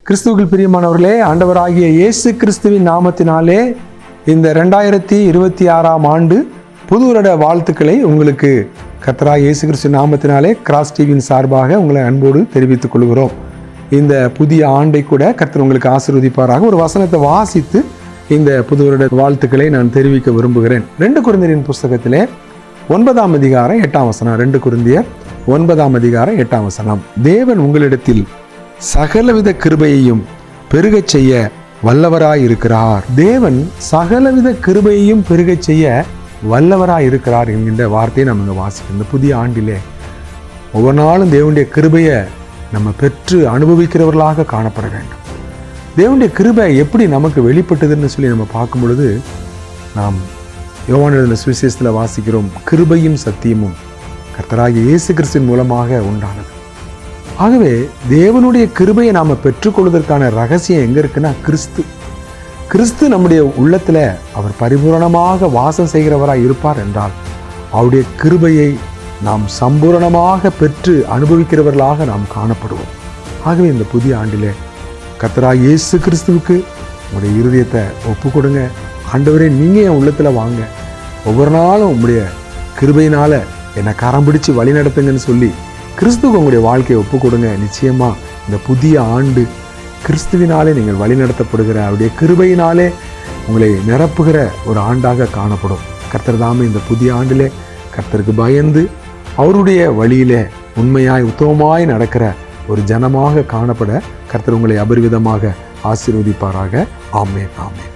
கிறிஸ்துவுக்குள் பிரியமானவர்களே, ஆண்டவராகிய இயேசு கிறிஸ்துவின் நாமத்தினாலே இந்த 2026 ஆண்டு புது வருட வாழ்த்துக்களை உங்களுக்கு கர்த்தராகிய இயேசு கிறிஸ்து நாமத்தினாலே கிராஸ் டிவியின் சார்பாக உங்களை அன்போடு தெரிவித்துக் கொள்கிறோம். இந்த புதிய ஆண்டை கூட கர்த்தர் உங்களுக்கு ஆசீர்வதிப்பாராக. ஒரு வசனத்தை வாசித்து இந்த புது வருட வாழ்த்துக்களை நான் தெரிவிக்க விரும்புகிறேன். 2 கொரிந்தியரின் புஸ்தகத்திலே 9ஆம் அதிகாரம் 8ஆம் வசனம். 2 கொரிந்தியர் 9ஆம் அதிகாரம் 8ஆம் வசனம். தேவன் உங்களிடத்தில் சகலவித கிருபையையும் பெருகச் செய்ய வல்லவராய் இருக்கிறார். தேவன் சகலவித கிருபையையும் பெருகச் செய்ய வல்லவராய் இருக்கிறார் என்கின்ற வார்த்தையை நம்ம இங்கே வாசிக்கிறோம். இந்த புதிய ஆண்டிலே ஒவ்வொரு நாளும் தேவனுடைய கிருபையை நம்ம பெற்று அனுபவிக்கிறவர்களாக காணப்பட வேண்டும். தேவனுடைய கிருபை எப்படி நமக்கு வெளிப்பட்டதுன்னு சொல்லி நம்ம பார்க்கும் பொழுது, நாம் யோவான் எழுதின சுவிசேஷத்தில் வாசிக்கிறோம், கிருபையும் சத்தியமும் கர்த்தராகிய இயேசு கிறிஸ்துவின் மூலமாக உண்டானது. ஆகவே தேவனுடைய கிருபையை நாம் பெற்றுக்கொள்வதற்கான ரகசியம் எங்கே இருக்குன்னா, கிறிஸ்து நம்முடைய உள்ளத்தில் அவர் பரிபூரணமாக வாசம் செய்கிறவராய் இருப்பார் என்றால் அவருடைய கிருபையை நாம் சம்பூரணமாக பெற்று அனுபவிக்கிறவர்களாக நாம் காணப்படுவோம். ஆகவே இந்த புதிய ஆண்டிலே கர்த்தராகிய இயேசு கிறிஸ்துவுக்கு உங்களுடைய இருதயத்தை ஒப்பு கொடுங்க. ஆண்டவரே, நீங்கள் என் உள்ளத்தில் வாங்க, ஒவ்வொரு நாளும் உங்களுடைய கிருபையினால் என்னை கரம் பிடிச்சு வழி நடத்துங்கன்னு சொல்லி கிறிஸ்துவுக்கு உங்களுடைய வாழ்க்கையை ஒப்பு கொடுங்க. நிச்சயமா இந்த புதிய ஆண்டு கிறிஸ்துவினாலே நீங்கள் வழி நடத்தப்படுகிற அவருடைய கிருபையினாலே உங்களை நிரப்புகிற ஒரு ஆண்டாக காணப்படும். கர்த்தர் தாமே இந்த புதிய ஆண்டிலே கர்த்தருக்கு பயந்து அவருடைய வழியிலே உண்மையாய் உத்தமமாய் நடக்கிற ஒரு ஜனமாக காணப்பட கர்த்தர் உங்களை அபரிவிதமாக ஆசீர்வதிப்பாராக. ஆமென், ஆமென்.